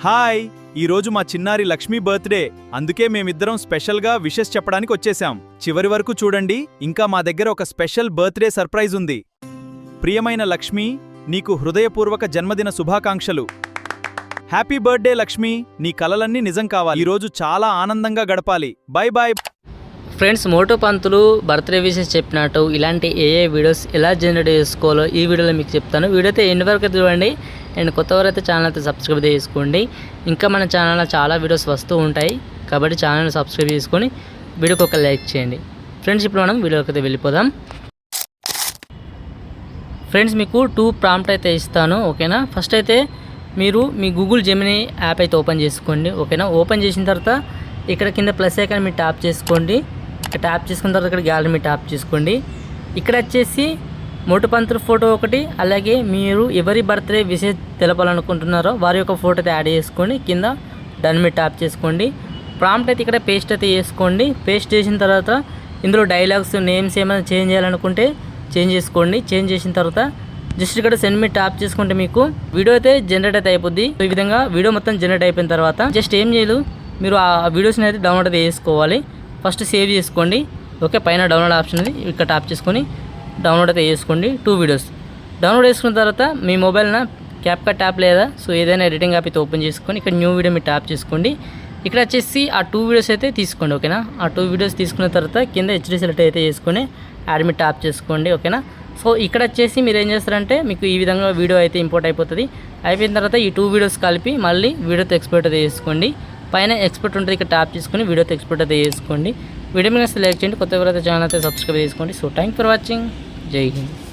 Hi, ఈరోజు మా చిన్నారి లక్ష్మి బర్త్డే. అందుకే మేమిద్దరం స్పెషల్గా విషెస్ చెప్పడానికి వచ్చేసాం. చివరి వరకు చూడండి, ఇంకా మా దగ్గర ఒక స్పెషల్ బర్త్డే సర్ప్రైజ్ ఉంది. ప్రియమైన లక్ష్మి, నీకు హృదయపూర్వక జన్మదిన శుభాకాంక్షలు. హ్యాపీ బర్త్డే లక్ష్మి, నీ కలలన్నీ నిజం కావాలి. ఈరోజు చాలా ఆనందంగా గడపాలి. Bye bye. ఫ్రెండ్స్, మోటో పంతులు బర్త్డే విషెస్ చెప్పినట్టు ఇలాంటి ఏ వీడియోస్ ఎలా జనరేట్ చేసుకోవాలో ఈ వీడియోలో మీకు చెప్తాను. వీడియో అయితే ఎండ్ వరకు చూడండి. అండ్ కొత్తవారైతే ఛానల్ అయితే సబ్స్క్రైబ్ చేసుకోండి. ఇంకా మన ఛానల్లో చాలా వీడియోస్ వస్తూ ఉంటాయి కాబట్టి ఛానల్ని సబ్స్క్రైబ్ చేసుకొని వీడియోకి ఒక లైక్ చేయండి. ఫ్రెండ్స్, ఇప్పుడు మనం వీడియోకి అయితే వెళ్ళిపోదాం. ఫ్రెండ్స్, మీకు 2 ప్రాంప్ట్ అయితే ఇస్తాను, ఓకేనా. ఫస్ట్ అయితే మీరు మీ గూగుల్ జెమినీ యాప్ అయితే ఓపెన్ చేసుకోండి, ఓకేనా. ఓపెన్ చేసిన తర్వాత ఇక్కడ కింద ప్లస్ ఐకాన్ మీరు ట్యాప్ చేసుకోండి. ఇక్కడ ట్యాప్ చేసుకున్న తర్వాత ఇక్కడ గ్యాలరీ మీరు ట్యాప్ చేసుకోండి. ఇక్కడ వచ్చేసి మోటు పంతులు ఫోటో ఒకటి, అలాగే మీరు ఎవరి బర్త్డే విషెస్ తెలపాలనుకుంటున్నారో వారి యొక్క ఫోటో అయితే యాడ్ చేసుకోండి. కింద డన్ మీరు ట్యాప్ చేసుకోండి. ప్రాంప్ట్ అయితే ఇక్కడ పేస్ట్ అయితే చేసుకోండి. పేస్ట్ చేసిన తర్వాత ఇందులో డైలాగ్స్ నేమ్స్ ఏమైనా చేంజ్ చేయాలనుకుంటే చేంజ్ చేసుకోండి. చేంజ్ చేసిన తర్వాత జస్ట్ ఇక్కడ సెండ్ మీ ట్యాప్ చేసుకుంటే మీకు వీడియో అయితే జనరేట్ అయితే అయిపోద్ది. ఈ విధంగా వీడియో మొత్తం జనరేట్ అయిపోయిన తర్వాత జస్ట్ ఏం చేయదు, మీరు ఆ వీడియోస్ని అయితే డౌన్లోడ్ అయితే చేసుకోవాలి. ఫస్ట్ సేవ్ చేసుకోండి, ఓకే. పైన డౌన్లోడ్ ఆప్షన్ ఉంది, ఇక్కడ ట్యాప్ చేసుకొని డౌన్లోడ్ అయితే చేసుకోండి 2 వీడియోస్. డౌన్లోడ్ చేసుకున్న తర్వాత మీ మొబైల్న క్యాప్కట్ యాప్ లేదా ఏదైనా ఎడిటింగ్ యాప్ అయితే ఓపెన్ చేసుకొని ఇక్కడ న్యూ వీడియో మీరు ట్యాప్ చేసుకోండి. ఇక్కడ వచ్చేసి ఆ 2 వీడియోస్ అయితే తీసుకోండి, ఓకేనా. ఆ 2 వీడియోస్ తీసుకున్న తర్వాత కింద హెచ్డీ సెలెక్ట్ అయితే చేసుకొని యాడ్ మీరు ట్యాప్ చేసుకోండి, ఓకేనా. సో ఇక్కడ వచ్చేసి మీరు ఏం చేస్తారంటే మీకు ఈ విధంగా వీడియో అయితే ఇంపోర్ట్ అయిపోతుంది. అయిపోయిన తర్వాత ఈ 2 వీడియోస్ కలిపి మళ్ళీ వీడియోతో ఎక్స్పోర్ట్ అయితే చేసుకోండి. పైన ఎక్స్పోర్ట్ ఉంటుంది, ఇక్కడ ట్యాప్ చేసుకొని వీడియోతో ఎక్స్పోర్ట్ అయితే చేసుకోండి. వీడియో మీద సెలెక్ట్ చేయండి. కొత్త ఎవరైతే ఛానల్ అయితే సబ్స్క్రైబ్ చేసుకోండి. So thank for watching. జై హింద్.